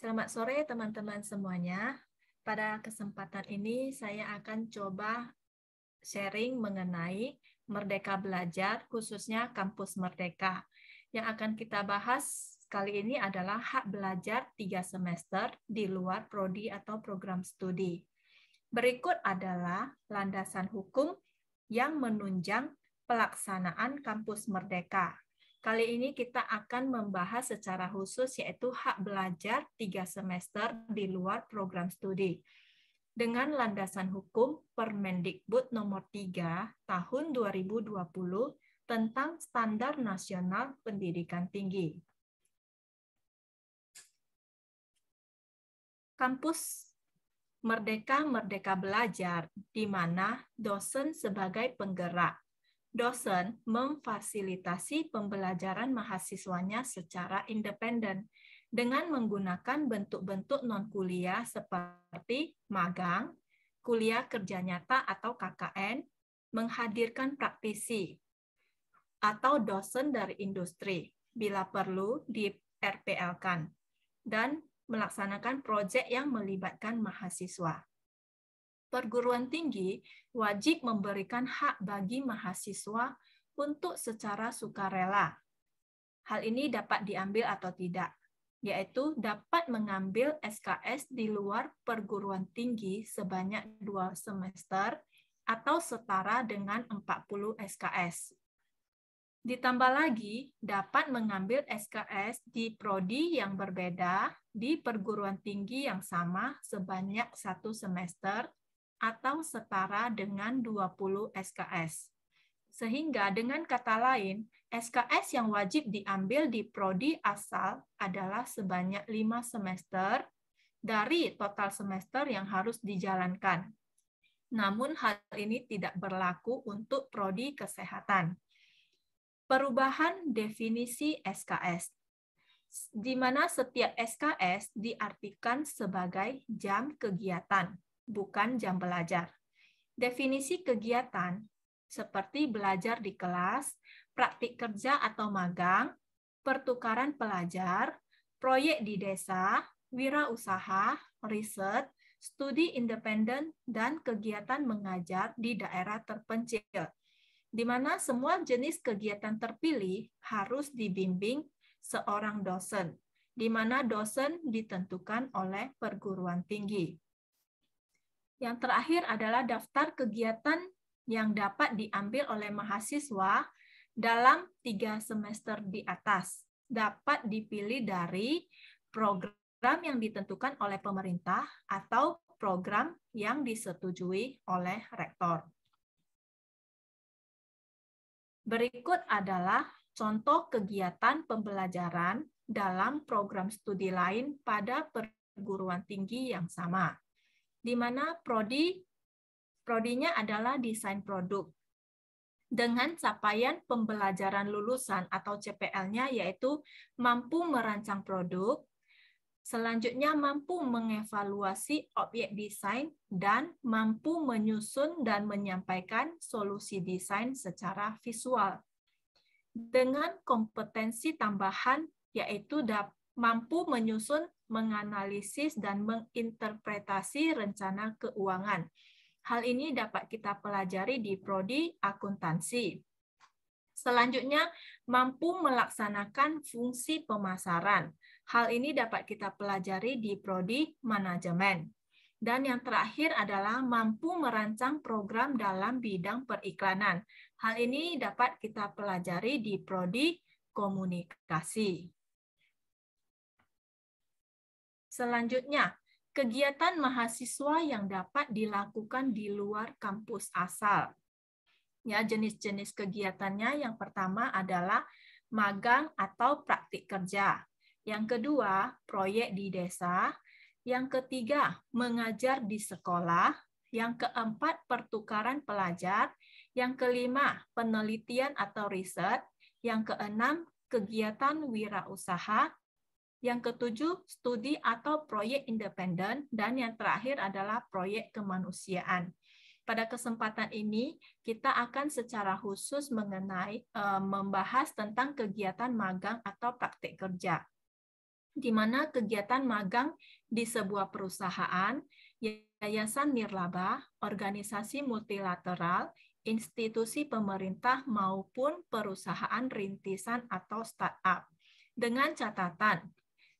Selamat sore teman-teman semuanya. Pada kesempatan ini saya akan coba sharing mengenai Merdeka Belajar, khususnya Kampus Merdeka. Yang akan kita bahas kali ini adalah hak belajar 3 semester di luar prodi atau program studi. Berikut adalah landasan hukum yang menunjang pelaksanaan Kampus Merdeka. Kali ini kita akan membahas secara khusus yaitu hak belajar 3 semester di luar program studi. Dengan landasan hukum Permendikbud nomor 3 tahun 2020 tentang Standar Nasional Pendidikan Tinggi. Kampus Merdeka Belajar, di mana dosen sebagai penggerak. Dosen memfasilitasi pembelajaran mahasiswanya secara independen dengan menggunakan bentuk-bentuk non-kuliah seperti magang, kuliah kerja nyata atau KKN, menghadirkan praktisi atau dosen dari industri, bila perlu di RPL-kan, dan melaksanakan proyek yang melibatkan mahasiswa. Perguruan tinggi wajib memberikan hak bagi mahasiswa untuk secara sukarela. Hal ini dapat diambil atau tidak, yaitu dapat mengambil SKS di luar perguruan tinggi sebanyak 2 semester atau setara dengan 40 SKS. Ditambah lagi, dapat mengambil SKS di prodi yang berbeda di perguruan tinggi yang sama sebanyak 1 semester atau setara dengan 20 SKS. Sehingga dengan kata lain, SKS yang wajib diambil di prodi asal adalah sebanyak 5 semester dari total semester yang harus dijalankan. Namun hal ini tidak berlaku untuk prodi kesehatan. Perubahan definisi SKS, di mana setiap SKS diartikan sebagai jam kegiatan, bukan jam belajar. Definisi kegiatan seperti belajar di kelas, praktik kerja atau magang, pertukaran pelajar, proyek di desa, wirausaha, riset, studi independen, dan kegiatan mengajar di daerah terpencil, di mana semua jenis kegiatan terpilih harus dibimbing seorang dosen, di mana dosen ditentukan oleh perguruan tinggi. Yang terakhir adalah daftar kegiatan yang dapat diambil oleh mahasiswa dalam 3 semester di atas. Dapat dipilih dari program yang ditentukan oleh pemerintah atau program yang disetujui oleh rektor. Berikut adalah contoh kegiatan pembelajaran dalam program studi lain pada perguruan tinggi yang sama, di mana prodinya adalah desain produk. Dengan capaian pembelajaran lulusan atau CPL-nya yaitu mampu merancang produk, selanjutnya mampu mengevaluasi objek desain, dan mampu menyusun dan menyampaikan solusi desain secara visual. Dengan kompetensi tambahan yaitu mampu menyusun, menganalisis, dan menginterpretasi rencana keuangan. Hal ini dapat kita pelajari di prodi akuntansi. Selanjutnya, mampu melaksanakan fungsi pemasaran. Hal ini dapat kita pelajari di prodi manajemen. Dan yang terakhir adalah mampu merancang program dalam bidang periklanan. Hal ini dapat kita pelajari di prodi komunikasi. Selanjutnya, kegiatan mahasiswa yang dapat dilakukan di luar kampus asal. Ya, jenis-jenis kegiatannya yang pertama adalah magang atau praktik kerja. Yang kedua, proyek di desa. Yang ketiga, mengajar di sekolah. Yang keempat, pertukaran pelajar. Yang kelima, penelitian atau riset. Yang keenam, kegiatan wirausaha. Yang ketujuh, studi atau proyek independen. Dan yang terakhir adalah proyek kemanusiaan. Pada kesempatan ini, kita akan secara khusus membahas tentang kegiatan magang atau praktik kerja. di mana kegiatan magang di sebuah perusahaan, yayasan nirlaba, organisasi multilateral, institusi pemerintah maupun perusahaan rintisan atau startup. Dengan catatan,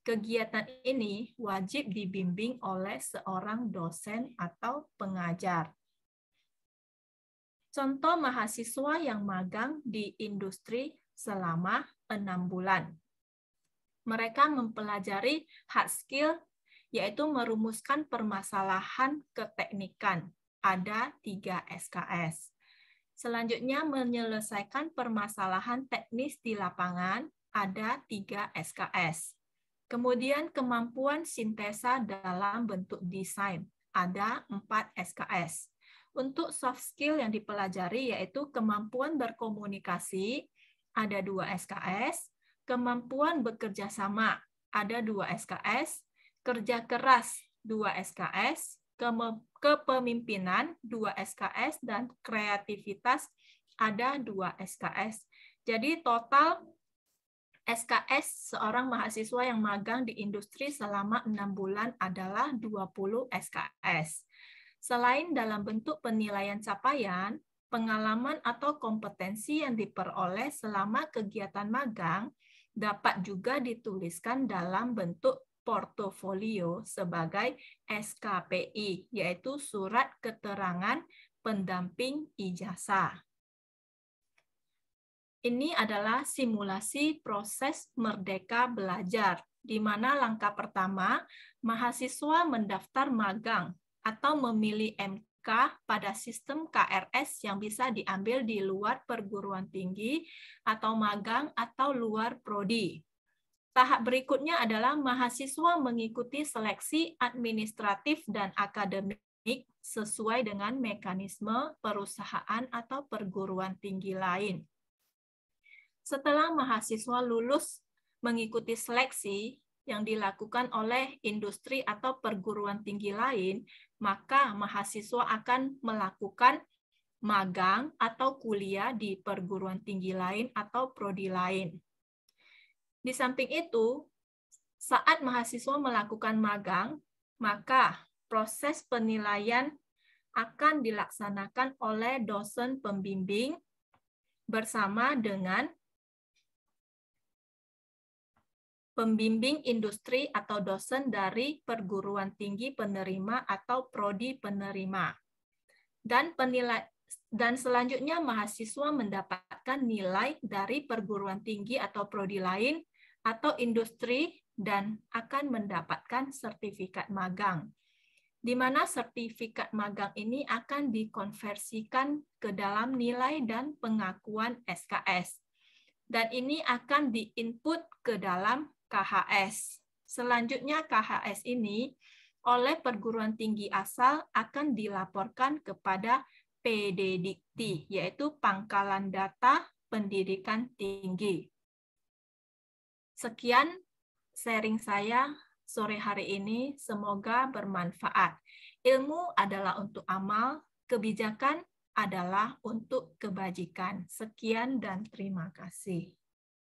kegiatan ini wajib dibimbing oleh seorang dosen atau pengajar. Contoh mahasiswa yang magang di industri selama 6 bulan. Mereka mempelajari hard skill, yaitu merumuskan permasalahan keteknikan. Ada 3 SKS. Selanjutnya, menyelesaikan permasalahan teknis di lapangan. Ada 3 SKS. Kemudian, kemampuan sintesa dalam bentuk desain. Ada 4 SKS. Untuk soft skill yang dipelajari, yaitu kemampuan berkomunikasi, ada 2 SKS. Kemampuan bekerja sama, ada 2 SKS, kerja keras, 2 SKS, kepemimpinan, 2 SKS, dan kreativitas, ada 2 SKS. Jadi total SKS seorang mahasiswa yang magang di industri selama 6 bulan adalah 20 SKS. Selain dalam bentuk penilaian capaian, pengalaman atau kompetensi yang diperoleh selama kegiatan magang dapat juga dituliskan dalam bentuk portofolio sebagai SKPI, yaitu Surat Keterangan Pendamping Ijazah. Ini adalah simulasi proses Merdeka Belajar, di mana langkah pertama, mahasiswa mendaftar magang atau memilih MK pada sistem KRS yang bisa diambil di luar perguruan tinggi atau magang atau luar prodi. Tahap berikutnya adalah mahasiswa mengikuti seleksi administratif dan akademik sesuai dengan mekanisme perusahaan atau perguruan tinggi lain. Setelah mahasiswa lulus mengikuti seleksi yang dilakukan oleh industri atau perguruan tinggi lain, maka mahasiswa akan melakukan magang atau kuliah di perguruan tinggi lain atau prodi lain. Di samping itu, saat mahasiswa melakukan magang, maka proses penilaian akan dilaksanakan oleh dosen pembimbing bersama dengan pembimbing industri atau dosen dari perguruan tinggi penerima atau prodi penerima. Dan selanjutnya mahasiswa mendapatkan nilai dari perguruan tinggi atau prodi lain atau industri dan akan mendapatkan sertifikat magang. Di mana sertifikat magang ini akan dikonversikan ke dalam nilai dan pengakuan SKS. Dan ini akan diinput ke dalam KHS. Selanjutnya KHS ini oleh perguruan tinggi asal akan dilaporkan kepada PDDikti, yaitu Pangkalan Data Pendidikan Tinggi. Sekian sharing saya sore hari ini, semoga bermanfaat. Ilmu adalah untuk amal, kebijakan adalah untuk kebajikan. Sekian dan terima kasih.